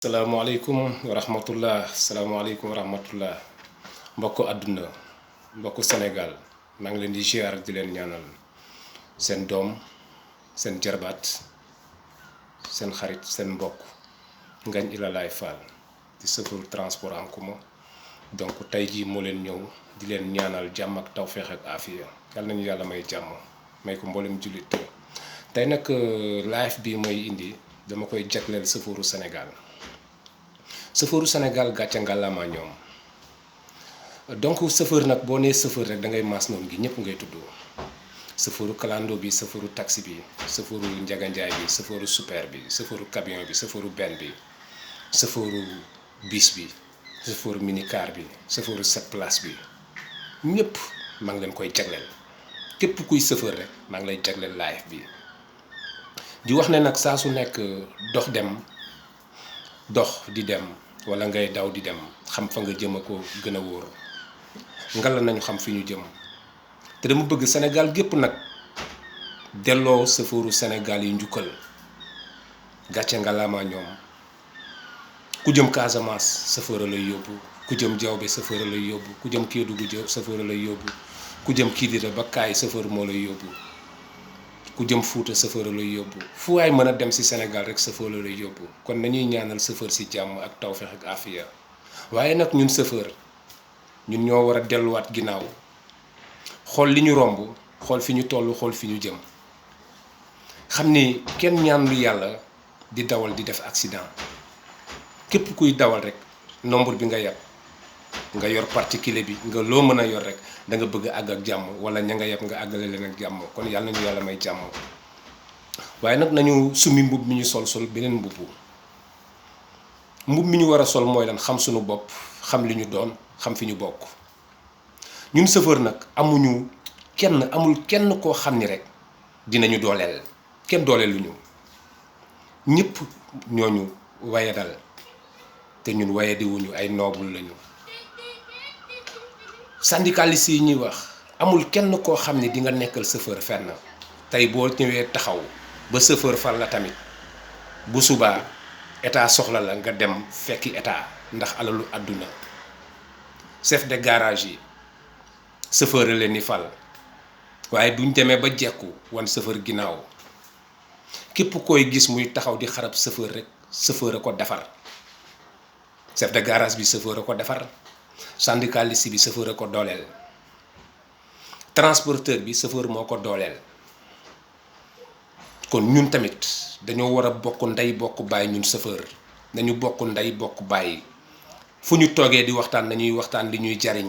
salaamaaleykum wa rahmatullah salaamaaleykum wa rahmatullah mbokku àdduna mbokku Sénégal maa ngi leen di ziar di leen ñaanal seen doom seen jarbaat seen xarit seen mbokk Ngagne Ilalay Fall di chauffeur transport en commun donc tey jii moo leen ñëw di leen ñaanal jàmm ak tawféex ak aafiya yàlla nañu yàlla may jàmm may ko mboolem jullit tey nag live bi mooy indi dama koy jagleel chauffeuru Sénégal. chauffeuru Sénégal gàcce ngàllaamaa ñoom donc chauffeur nag boo nee chauffeur rek da ngay maas noonu gi ñëpp ngay tudd chauffeuru kalando bi chauffeuru taxi bi chauffeuru njaganjaay bi chauffeuru super bi chauffeuru camion bi chauffeuru benn bi chauffeuru bis bi chauffeuru minicar bi chauffeuru 7 places bi ñëpp maa ngi leen koy jagleel képp kuy chauffeur rek maa ngi lay jagleel live bi di wax ne nag saa su nekk dox di dem wala ngay daw di dem xam fa nga jëm a ko gën a wóor ngala nañu xam fi ñu jëm te dama bëgg Sénégal gépp nag delloo chauffeuru Sénégal yi njukkal gàcce ngalaama ñoom ku jëm Casamance chauffeur lay yóbbu ku jëm Diaobé chauffeur lay yóbbu ku jëm Kédougou chauffeur lay yóbbu ku jëm Kidira ba Kaay chauffeur moo lay yóbbu ku jëm Fuuta chauffeur lay yóbbu fu waay mën a dem ci Sénégal rek chauffeur lay yóbbu kon nañuy ñaanal chauffeur ci jàmm ak tawfeex ak afiya waaye nag ñun chauffeur ñun ñoo war a delluwaat ginnaaw xool li ñu romb xool fi ñu toll xool fi ñu jëm xam ni kenn ñaan lu yàlla di dawal di def accident képp kuy dawal rek nombre bi nga yab nga yor particulier bi nga loo mën a yor rek da nga bëgg àgg ak jàmm wala ña nga yab nga àggale leen ak jàmm kon yàlla nañu yàlla may jàmm waaye nag nañu summi mbub mi ñu sol beneen mbub mi ñu war a sol mooy lan xam suñu bopp xam li ñu doon xam fi ñu bokk ñun chauffeur nag amul kenn koo xam ni rek dinañu dooleel kenn dooleel lu ñu ñëpp ñooñu wayadal te ñun wayadiwuñu ay noble lañu syndicaliste yi ñuy wax amul kenn koo xam ne di nga nekkal chauffeur fenn tey boo ñëwee taxaw ba chauffeur fal la tamit bu subaa état soxla la nga dem fekki état ndax alalu àdduna chef de garage yi chauffeur la leen ni fal waaye buñ demee ba jekku wan chauffeur ginnaaw képp koy gis muy taxaw di xarab chauffeur rek chauffeur a ko defar chef de garage bi chauffeur a ko defar syndicaliste bi chauffeur a ko dooleel transporteur bi chauffeur moo ko dooleel kon ñun tamit dañoo war a bokk ndey bokk bàyyi ñun chauffeur nañu bokk ndey bokk bàyyi fu ñu toogee di waxtaan nañuy waxtaan li ñuy jariñ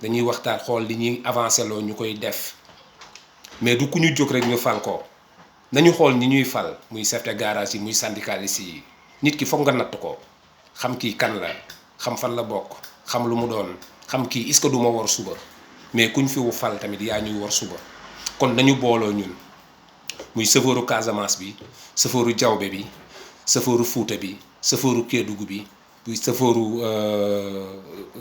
dañuy waxtaan xool li ñuy avancé loo ñu koy def mais du ku ñu jóg rek ñu fal ko nañu xool ñi ñuy fal muy chef de garage yi muy syndicaliste yi nit ki foog nga natt ko xam kii kan la xam fan la bokk xam lu mu doon xam kii est-ce que du ma war suba mais kuñ fi wu fal tamit yaa ñuy war suba kon nañu booloo ñun muy chauffeuru Casamance bi chauffeuru Diaobé bi chauffeuru Fuuta bi chauffeuru Kédougou bi muy chauffeuru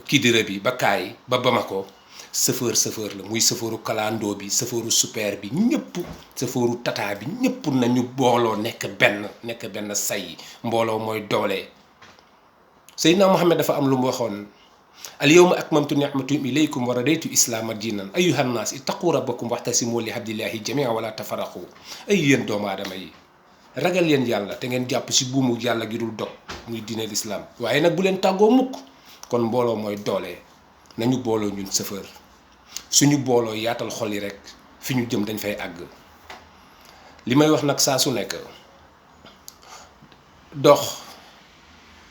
Kidira bi ba Kaay ba Bamako chauffeur la muy chauffeuru kalando bi chauffeuru super bi ñëpp chauffeuru tata bi ñëpp nañu booloo nekk benn say mbooloo mooy doole. Seydina Mohamed dafa am lu mu waxoon al yawma akmaltu ni'mati ilaykum wa radaytu islaama diinan ayyuha nnaas ittaqu rabbakum waxtasimu li hablillahi jamii'an wala tafarraqu ay yéen doomu aadama yi ragal leen yàlla te ngeen jàpp ci buumu yàlla gi dul dog muy diine lislaam waaye nag bu leen tàggoo mukk kon mbooloo mooy doole nañu booloo ñun chauffeur suñu booloo yaatal xol yi rek fi ñu jëm dañ fay àgg li may wax nag saa su nekk dox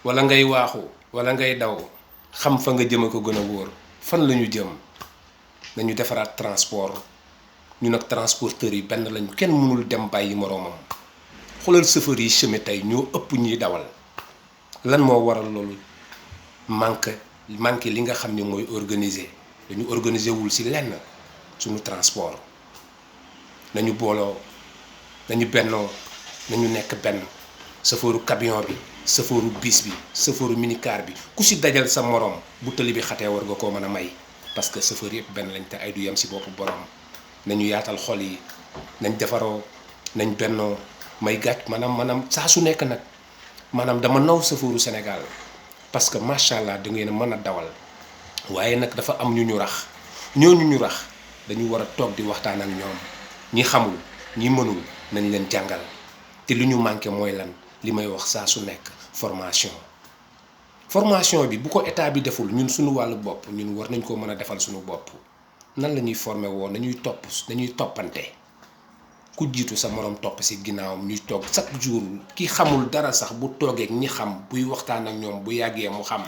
wala ngay waaxu wala ngay daw xam fa nga jëm a ko gën a wóor fan la ñu jëm nañu defaraat transport ñu nag transporteurs yi benn lañu kenn mënul dem bàyyi moroomam xoolal chauffeur yi chemin tey ñoo ëpp ñuy dawal lan moo waral loolu manque li nga xam ne mooy organiser dañu organiser wul ci lenn suñu transport nañu booloo nañu bennoo nañu nekk benn chauffeuru camion bi chauffeuru bis bi chauffeuru minicar bi ku ci dajal sa morom bu tëli bi xatee war nga koo mën a may parce que chauffeur yëpp benn lañ te ay du yem ci boppu borom nañu yaatal xol yi nañ defaroo nañ bennoo may gàcc maanaam saa su nekk nag maanaam dama naw safooru Sénégal parce que macha allah da ngeen a mën a dawal waaye nag dafa am ñu ñu rax ñooñu ñu rax dañu war a toog di waxtaan ak ñoom ñi xamul ñi mënul nañ leen jàngal te lu ñu manqué mooy lan li may wax saa su nekk formation bi bu ko état bi deful ñun suñu wàllu bopp ñun war nañ koo mën a defal suñu bopp nan la ñuy formé woo dañuy toppante ku jiitu sa moroom topp ci ginnaawam ñuy toog chaque jour ki xamul dara sax bu toogeek ñi xam buy waxtaan ak ñoom bu yàggee mu xam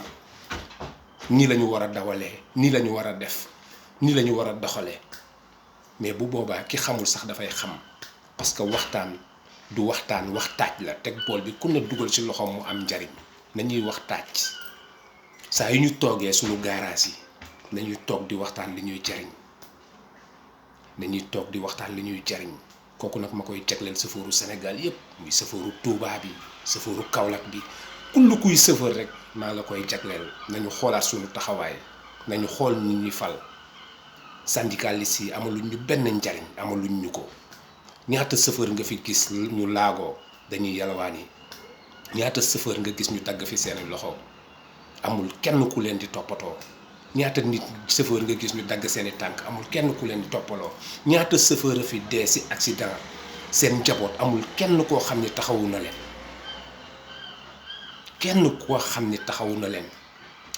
nii la ñu war a dawalee nii la ñu war a def nii la ñu war a doxalee mais bu boobaa ki xamul sax dafay xam parce que waxtaan du waxtaan wax taaj la teg bool bi ku ne dugal ci loxoom mu am njariñ nañuy wax taaj saa yu ñu toogee suñu garage yi nañuy toog di waxtaan li ñuy jariñ nañuy toog di waxtaan li ñuy jariñ kooku nag ma koy jagleel sëfooru Sénégal yépp muy sëfooru Touba bi sëfooru Kaolack bi kull kuy sëfoor rek maa la koy jagleel nañu xoolaat suñu taxawaay nañu xool ñi ñuy fal syndicalistes yi amaluñ ñu benn njariñ amaluñ ñu ko ñaata sëfoor nga fi gis ñu laagoo dañuy yalwaan yi ñaata sëfoor nga gis ñu dagg fi seeni loxo amul kenn ku leen di toppatoo ñaata nit chauffeur nga gis ñu dagg seeni tànk amul kenn ku leen di toppaloo ñaata chauffeur a fi dee ci accident seen njaboot amul kenn koo xam ni taxawu na leen kenn koo xam ni taxawu na leen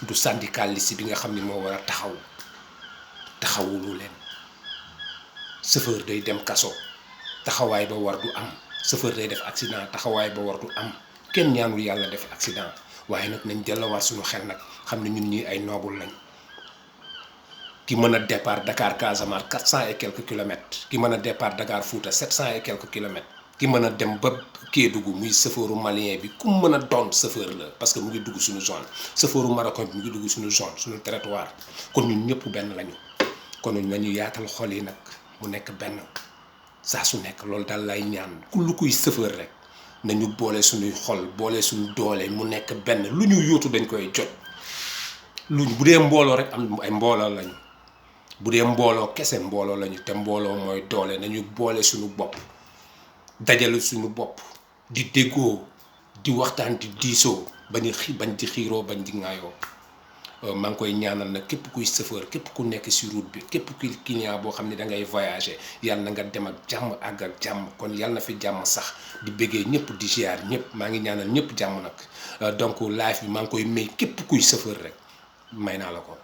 du syndicaliste bi nga xam ni moo war a taxawulu leen chauffeur day dem kaso taxawaay ba war du am chauffeur day def accident taxawaay ba war du am kenn ñaanul yàlla def accident waaye nag nañ delluwaat suñu xel nag xam ne ñun ñii ay noobul lañ ki mën a départ Dakar Casamance 400 et quelques kilomètres ki mën a départ Dakar Fouta 700 et quelques kilomètres ki mën a dem ba Kédougou muy chauffeuru malien bi ku mën a doon chauffeur la parce que mu ngi dugg suñu zone chauffeuru marocain bi mu ngi dugg suñu zone suñu territoire kon ñun ñëpp benn lañu kon nañu yaatal xol yi nag mu nekk benn saa su nekk loolu daal lay ñaan ku lu kuy chauffeur rek nañu boole suñuy xol boole suñu doole mu nekk benn lu ñu yóotu dañ koy jot lu bu dee mbooloo rek am ay mbooloo lañu bu dee mbooloo kese mbooloo lañu te mbooloo mooy doole nañu boole suñu bopp dajale suñu bopp di déggoo di waxtaan di diisoo bañ di xiiroo bañ di ŋaayoo maa ngi koy ñaanal nag képp kuy chauffeur képp ku nekk ci route bi képp kuy client boo xam ne da ngay voyager yàlla na nga dem ak jàmm àgg ak jàmm kon yàlla na fi jàmm sax di bëggee ñëpp di ziar ñëpp maa ngi ñaanal ñëpp jàmm nag donc live bi maa ngi koy may képp kuy chauffeur rek may naa la ko.